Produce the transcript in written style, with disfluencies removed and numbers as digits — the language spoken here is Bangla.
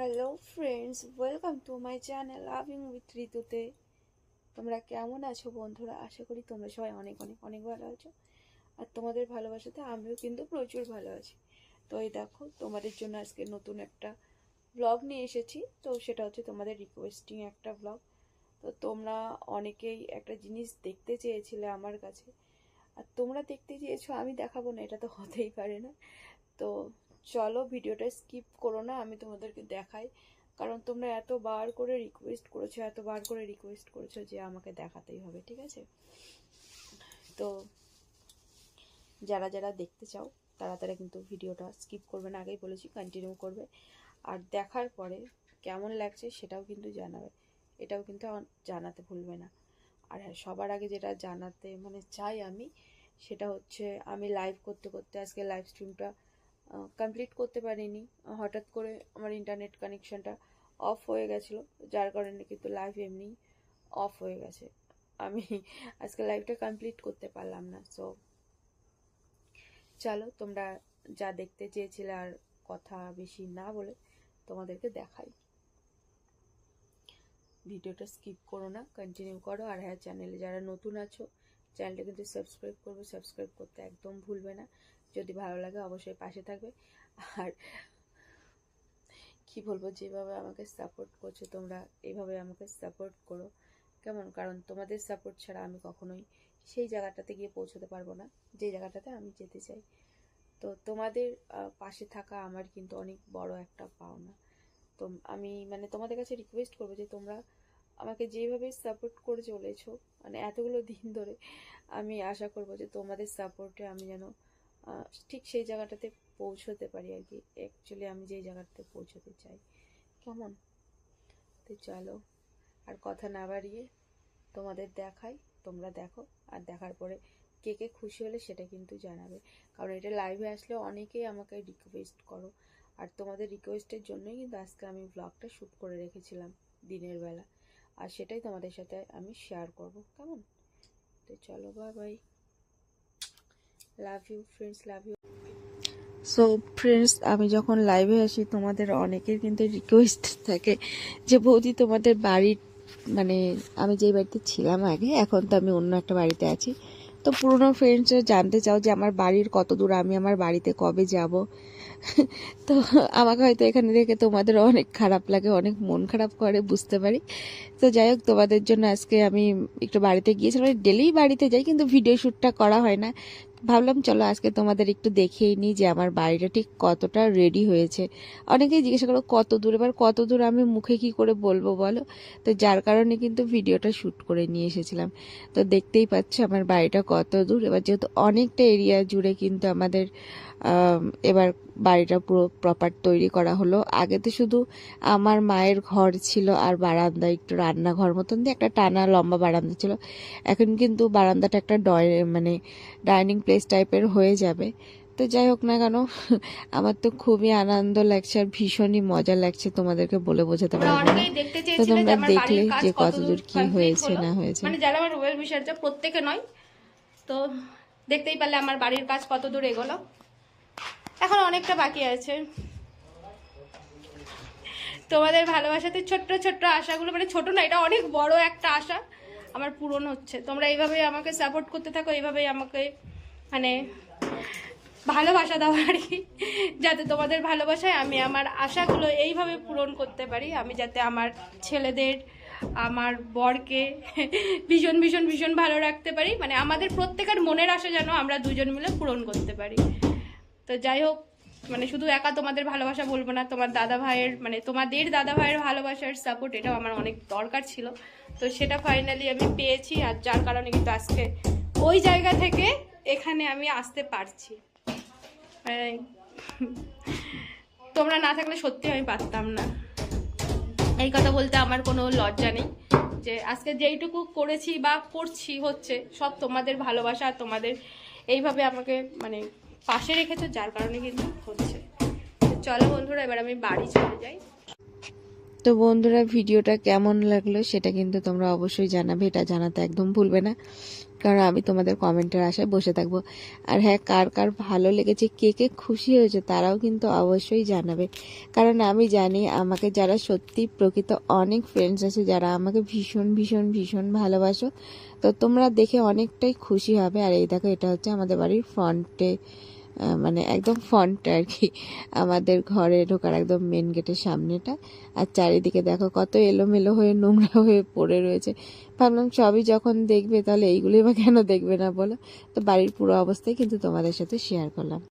Hello friends, welcome to my channel loving with ঋতুতে। তোমরা কেমন আছো বন্ধুরা? আশা করি তোমরা সবাই অনেক অনেক অনেক ভালো আছো। আর তোমাদের ভালোবাসাতে আমিও কিন্তু প্রচুর ভালো আছি। তো এই দেখো, তোমাদের জন্য আজকে নতুন একটা ব্লগ নিয়ে এসেছি। তো সেটা হচ্ছে তোমাদের রিকোয়েস্টিং একটা ব্লগ। তো তোমরা অনেকেই একটা জিনিস দেখতে চেয়েছিলে আমার কাছে, আর তোমরা দেখতে চেয়েছো আমি দেখাবো না, এটা তো হতেই পারে না। তো চলো, ভিডিওটা স্কিপ করো না, আমি তোমাদেরকে দেখাই। কারণ তোমরা এতবার করে রিকোয়েস্ট করেছো যে আমাকে দেখাতেই হবে, ঠিক আছে? তো যারা যারা দেখতে চাও তারা তারা কিন্তু ভিডিওটা স্কিপ করবে না, আগেই বলেছি, কন্টিনিউ করবে। আর দেখার পরে কেমন লাগছে সেটাও কিন্তু জানাবে, এটাও কিন্তু জানাতে ভুলবে না। আর হ্যাঁ, সবার আগে যেটা জানাতে চাই আমি, সেটা হচ্ছে আমি লাইভ করতে করতে আজকে লাইভ স্ট্রিমটা কমপ্লিট করতে পারিনি। হঠাৎ করে আমার ইন্টারনেট কানেকশনটা অফ হয়ে গেছিলো, যার কারণে কিন্তু লাইভ এমনি অফ হয়ে গেছে। আমি আজকে লাইভটা কমপ্লিট করতে পারলাম না। সো চলো, তোমরা যা দেখতে চেয়েছিলে আর কথা বেশি না বলে তোমাদেরকে দেখাই। ভিডিওটা স্কিপ করো না, কন্টিনিউ করো। আর হ্যাঁ, চ্যানেলে যারা নতুন আছো চ্যানেলটা কিন্তু সাবস্ক্রাইব করবে, সাবস্ক্রাইব করতে একদম ভুলবে না। যদি ভালো লাগে অবশ্যই পাশে থাকবে। আর কি বলবো, যেভাবে আমাকে সাপোর্ট করছো তোমরা, এইভাবে আমাকে সাপোর্ট করো, কেমন? কারণ তোমাদের সাপোর্ট ছাড়া আমি কখনোই সেই জায়গাটাতে গিয়ে পৌঁছতে পারবো না যে জায়গাটাতে আমি যেতে চাই। তো তোমাদের পাশে থাকা আমার কিন্তু অনেক বড় একটা পাওনা। তো আমি তোমাদের কাছে রিকোয়েস্ট করবো যে তোমরা আমাকে যেভাবে সাপোর্ট করে চলেছো এতগুলো দিন ধরে, আমি আশা করবো যে তোমাদের সাপোর্টে আমি যেন ঠিক সেই জায়গাটাতে পৌঁছতে পারি আর কি। অ্যাকচুয়ালি আমি যেই জায়গাটাতে পৌঁছতে চাই, কেমন? তো চলো, আর কথা না বাড়িয়ে তোমাদের দেখাই, তোমরা দেখো। আর দেখার পরে কে কে খুশি হলে সেটা কিন্তু জানাবে। কারণ এটা লাইভে আসলে অনেকেই আমাকে রিকোয়েস্ট করো, আর তোমাদের রিকোয়েস্টের জন্যই কিন্তু আজকে আমি ব্লগটা শ্যুট করে রেখেছিলাম দিনের বেলা। আর সেটাই তোমাদের সাথে আমি শেয়ার করব, কেমন? তো চলো, bye bye, love you friends, love you. So friends, আমি যখন লাইভে আসি তোমাদের অনেকের কিন্তু রিকোয়েস্ট থাকে যে বৌদি তোমাদের বাড়ির আমি যেই বাড়িতে ছিলাম আগে, এখন তো আমি অন্য একটা বাড়িতে আছি। তো পুরনো ফ্রেন্ডসরা জানতে চাও যে আমার বাড়ির কত দূর, আমি আমার বাড়িতে কবে যাব। তো আমাকে হয়তো এখানে দেখে তোমাদের অনেক খারাপ লাগে, অনেক মন খারাপ করে, বুঝতে পারি। তো যাই হোক, তোমাদের জন্য আজকে আমি একটু বাড়িতে গিয়েছিলাম। ডেলি বাড়িতে যাই কিন্তু ভিডিও শ্যুটটা করা হয় না। ভাবলাম চলো আজকে তোমাদের একটু দেখিয়ে নিই যে আমার বাড়িটা ঠিক কতটা রেডি হয়েছে। অনেকেই জিজ্ঞাসা করো কত দূর, এবার কত দূর আমি মুখে কি করে বলবো বলো? তো যার কারণে কিন্তু ভিডিওটা শ্যুট করে নিয়ে এসেছিলাম। তো দেখতেই পাচ্ছ আমার বাড়িটা কত দূর। এবার যেহেতু অনেকটা এরিয়া জুড়ে কিন্তু আমাদের এবার বাড়িটা পুরো প্রপার তৈরি করা হলো। আগে তো শুধু আমার মায়ের ঘর ছিল আর বারান্দা, একটু রান্নাঘর মতন দিয়ে একটা টানা লম্বা বারান্দা ছিল। এখন কিন্তু বারান্দাটা একটা ডাইনিং প্লেস টাইপের হয়ে যাবে। তো যাই হোক না কেন, আমার তো খুবই আনন্দ লাগছে আর ভীষণই মজা লাগছে, তোমাদেরকে বলে বোঝাতে পারবো না। তো তোমরা দেখলে যে কতদূর কি হয়েছে না হয়েছে। যারা আমার ওয়েল উইশার, প্রত্যেকে নয় তো দেখতেই পারলে আমার বাড়ির কাজ কত দূর এগোলো। এখন অনেকটা বাকি আছে। তোমাদের ভালোবাসাতে ছোট্ট ছোট্ট আশাগুলো, ছোট না, এটা অনেক বড় একটা আশা আমার পূরণ হচ্ছে। তোমরা এইভাবেই আমাকে সাপোর্ট করতে থাকো, এইভাবেই আমাকে ভালোবাসা দাও আর কি, যাতে তোমাদের ভালোবাসায় আমি আমার আশাগুলো এইভাবে পূরণ করতে পারি। আমি যাতে আমার ছেলেদের, আমার বরকে ভীষণ ভীষণ ভীষণ ভালো রাখতে পারি। আমাদের প্রত্যেকের মনের আশা যেন আমরা দুজন মিলে পূরণ করতে পারি। তো যাই হোক, শুধু একা তোমাদের ভালোবাসা বলবো না, তোমার দাদা ভাইয়ের তোমাদের দাদা ভাইয়ের ভালোবাসার সাপোর্ট, এটাও আমার অনেক দরকার ছিল। তো সেটা ফাইনালি আমি পেয়েছি, আর যার কারণে কিন্তু আজকে ওই জায়গা থেকে এখানে আমি আসতে পারছি। তোমরা না থাকলে সত্যি আমি পারতাম না। এই কথা বলতে আমার কোনো লজ্জা নেই, যে আজকে যেইটুকু করেছি বা করছি হচ্ছে সব তোমাদের ভালোবাসা, আর তোমাদের এইভাবে আমাকে পাশে রেখেছো, যার কারণে কিন্তু হচ্ছে। চলো বন্ধুরা, এবার আমি বাড়ি চলে যাই। তো বন্ধুরা, ভিডিওটা কেমন লাগলো সেটা কিন্তু তোমরা অবশ্যই জানাবে, এটা জানাতে একদম ভুলবে না। কারণ আমি তোমাদের কমেন্টের আশায় বসে থাকবো। আর হ্যাঁ, কার কার ভালো লেগেছে, কে কে খুশি হয়েছে তারাও কিন্তু অবশ্যই জানাবে। কারণ আমি জানি আমাকে যারা সত্যি প্রকৃত অনেক ফ্রেন্ডস আছে যারা আমাকে ভীষণ ভীষণ ভীষণ ভালোবাসো, তো তোমরা দেখে অনেকটাই খুশি হবে। আর এই দেখো, এটা হচ্ছে আমাদের বাড়ির ফ্রন্টে, মানে একদম ফ্রন্টে আর কি, আমাদের ঘরে ঢোকার একদম মেন গেটের সামনেটা। আর চারিদিকে দেখো কত এলোমেলো হয়ে নোংরা হয়ে পড়ে রয়েছে। ভাবলাম সবই যখন দেখবে তাহলে এইগুলোই বা কেন দেখবে না বলো। তো বাড়ির পুরো অবস্থায় কিন্তু তোমাদের সাথে শেয়ার করলাম।